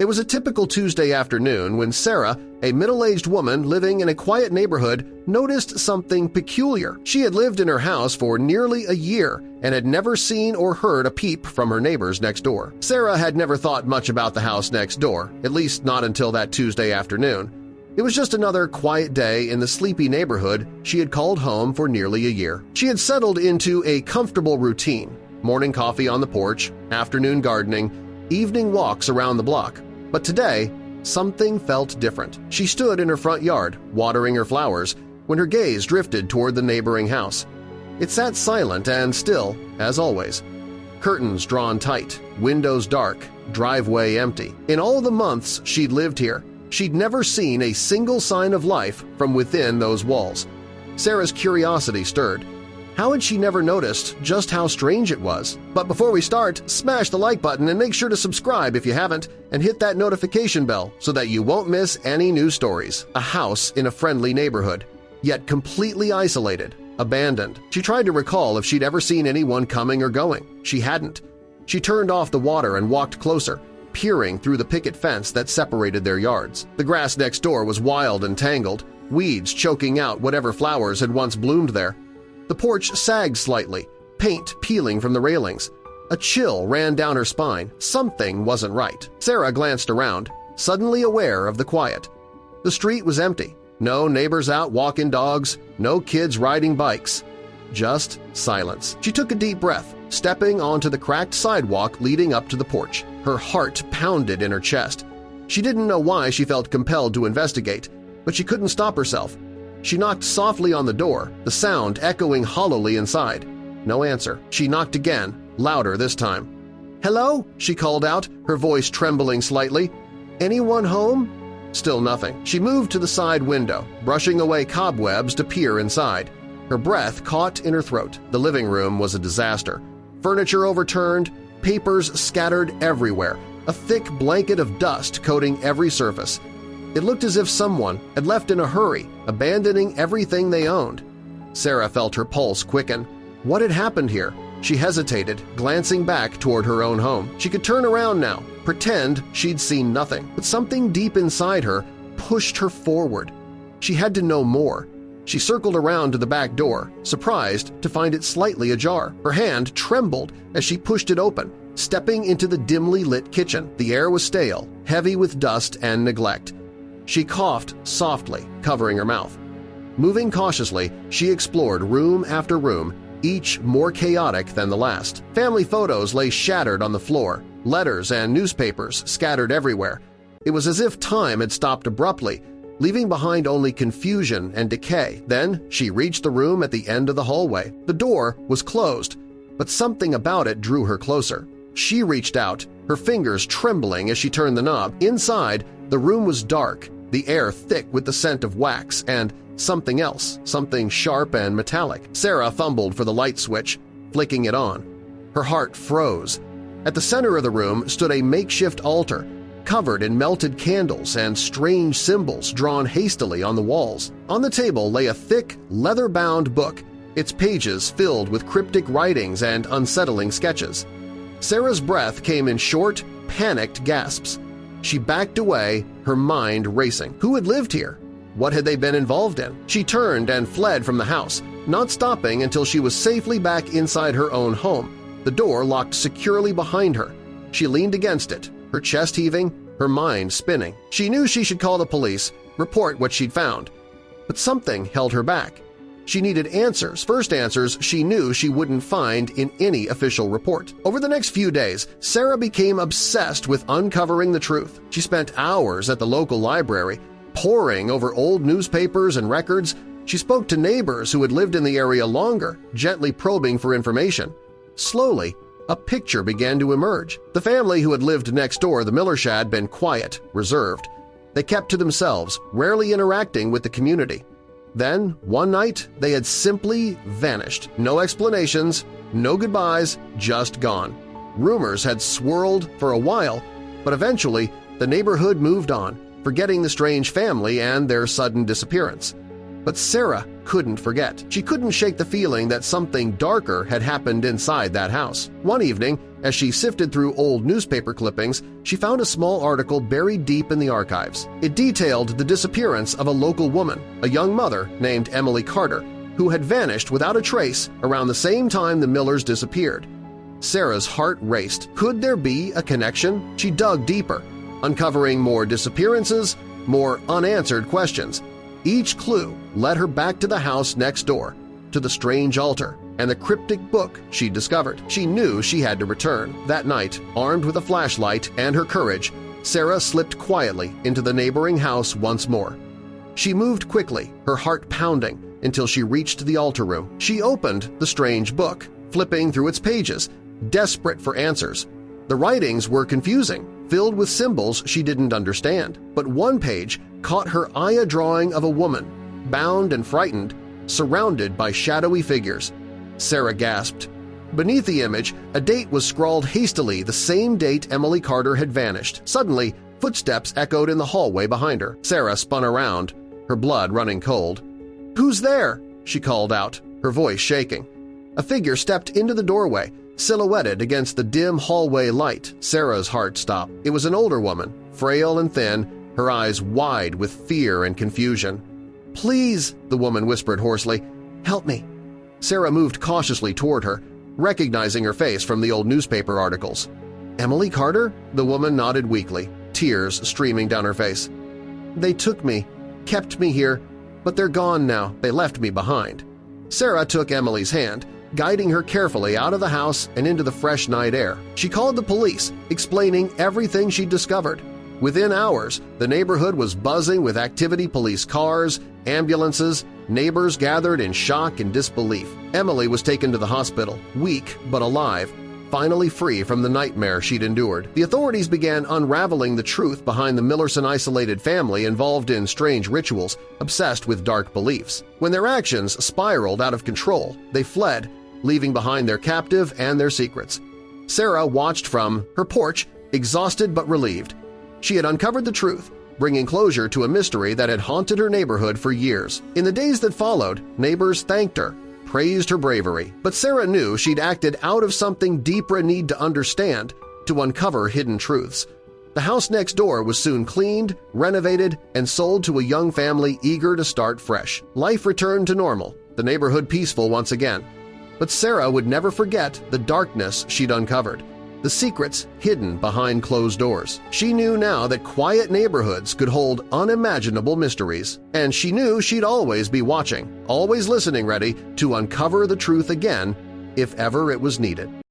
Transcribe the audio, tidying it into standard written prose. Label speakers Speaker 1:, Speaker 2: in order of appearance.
Speaker 1: It was a typical Tuesday afternoon when Sarah, a middle-aged woman living in a quiet neighborhood, noticed something peculiar. She had lived in her house for nearly a year and had never seen or heard a peep from her neighbors next door. Sarah had never thought much about the house next door, at least not until that Tuesday afternoon. It was just another quiet day in the sleepy neighborhood she had called home for nearly a year. She had settled into a comfortable routine: morning coffee on the porch, afternoon gardening, evening walks around the block. But today, something felt different. She stood in her front yard, watering her flowers, when her gaze drifted toward the neighboring house. It sat silent and still, as always. Curtains drawn tight, windows dark, driveway empty. In all the months she'd lived here, she'd never seen a single sign of life from within those walls. Sarah's curiosity stirred. How had she never noticed just how strange it was? But before we start, smash the like button and make sure to subscribe if you haven't, and hit that notification bell so that you won't miss any new stories. A house in a friendly neighborhood, yet completely isolated, abandoned. She tried to recall if she'd ever seen anyone coming or going. She hadn't. She turned off the water and walked closer, peering through the picket fence that separated their yards. The grass next door was wild and tangled, weeds choking out whatever flowers had once bloomed there. The porch sagged slightly, paint peeling from the railings. A chill ran down her spine. Something wasn't right. Sarah glanced around, suddenly aware of the quiet. The street was empty. No neighbors out walking dogs, no kids riding bikes. Just silence. She took a deep breath, stepping onto the cracked sidewalk leading up to the porch. Her heart pounded in her chest. She didn't know why she felt compelled to investigate, but she couldn't stop herself. She knocked softly on the door, the sound echoing hollowly inside. No answer. She knocked again, louder this time. "Hello?" she called out, her voice trembling slightly. "Anyone home?" Still nothing. She moved to the side window, brushing away cobwebs to peer inside. Her breath caught in her throat. The living room was a disaster. Furniture overturned, papers scattered everywhere, a thick blanket of dust coating every surface. It looked as if someone had left in a hurry, abandoning everything they owned. Sarah felt her pulse quicken. What had happened here? She hesitated, glancing back toward her own home. She could turn around now, pretend she'd seen nothing, but something deep inside her pushed her forward. She had to know more. She circled around to the back door, surprised to find it slightly ajar. Her hand trembled as she pushed it open, stepping into the dimly lit kitchen. The air was stale, heavy with dust and neglect. She coughed softly, covering her mouth. Moving cautiously, she explored room after room, each more chaotic than the last. Family photos lay shattered on the floor, letters and newspapers scattered everywhere. It was as if time had stopped abruptly, leaving behind only confusion and decay. Then she reached the room at the end of the hallway. The door was closed, but something about it drew her closer. She reached out, her fingers trembling as she turned the knob. Inside, the room was dark, the air thick with the scent of wax and something else, something sharp and metallic. Sarah fumbled for the light switch, flicking it on. Her heart froze. At the center of the room stood a makeshift altar, covered in melted candles and strange symbols drawn hastily on the walls. On the table lay a thick, leather-bound book, its pages filled with cryptic writings and unsettling sketches. Sarah's breath came in short, panicked gasps. She backed away, her mind racing. Who had lived here? What had they been involved in? She turned and fled from the house, not stopping until she was safely back inside her own home, the door locked securely behind her. She leaned against it, her chest heaving, her mind spinning. She knew she should call the police, report what she'd found. But something held her back. She needed answers, first answers she knew she wouldn't find in any official report. Over the next few days, Sarah became obsessed with uncovering the truth. She spent hours at the local library, poring over old newspapers and records. She spoke to neighbors who had lived in the area longer, gently probing for information. Slowly, a picture began to emerge. The family who had lived next door, the Millers, had been quiet, reserved. They kept to themselves, rarely interacting with the community. Then, one night, they had simply vanished. No explanations, no goodbyes, just gone. Rumors had swirled for a while, but eventually the neighborhood moved on, forgetting the strange family and their sudden disappearance. But Sarah couldn't forget. She couldn't shake the feeling that something darker had happened inside that house. One evening, as she sifted through old newspaper clippings, she found a small article buried deep in the archives. It detailed the disappearance of a local woman, a young mother named Emily Carter, who had vanished without a trace around the same time the Millers disappeared. Sarah's heart raced. Could there be a connection? She dug deeper, uncovering more disappearances, more unanswered questions. Each clue led her back to the house next door, to the strange altar and the cryptic book she'd discovered. She knew she had to return. That night, armed with a flashlight and her courage, Sarah slipped quietly into the neighboring house once more. She moved quickly, her heart pounding, until she reached the altar room. She opened the strange book, flipping through its pages, desperate for answers. The writings were confusing, filled with symbols she didn't understand, but one page caught her eye, a drawing of a woman, bound and frightened, surrounded by shadowy figures. Sarah gasped. Beneath the image, a date was scrawled hastily, the same date Emily Carter had vanished. Suddenly, footsteps echoed in the hallway behind her. Sarah spun around, her blood running cold. "Who's there?" she called out, her voice shaking. A figure stepped into the doorway, silhouetted against the dim hallway light. Sarah's heart stopped. It was an older woman, frail and thin, her eyes wide with fear and confusion. "Please," the woman whispered hoarsely, "help me." Sarah moved cautiously toward her, recognizing her face from the old newspaper articles. "Emily Carter?" The woman nodded weakly, tears streaming down her face. "They took me, kept me here, but they're gone now. They left me behind." Sarah took Emily's hand, guiding her carefully out of the house and into the fresh night air. She called the police, explaining everything she'd discovered. Within hours, the neighborhood was buzzing with activity, police cars, ambulances. Neighbors gathered in shock and disbelief. Emily was taken to the hospital, weak but alive, finally free from the nightmare she'd endured. The authorities began unraveling the truth behind the Millerson isolated family involved in strange rituals, obsessed with dark beliefs. When their actions spiraled out of control, they fled, leaving behind their captive and their secrets. Sarah watched from her porch, exhausted but relieved. She had uncovered the truth, bringing closure to a mystery that had haunted her neighborhood for years. In the days that followed, neighbors thanked her, praised her bravery, but Sarah knew she'd acted out of something deeper, a need to understand, to uncover hidden truths. The house next door was soon cleaned, renovated, and sold to a young family eager to start fresh. Life returned to normal, the neighborhood peaceful once again. But Sarah would never forget the darkness she'd uncovered, the secrets hidden behind closed doors. She knew now that quiet neighborhoods could hold unimaginable mysteries, and she knew she'd always be watching, always listening, ready to uncover the truth again if ever it was needed.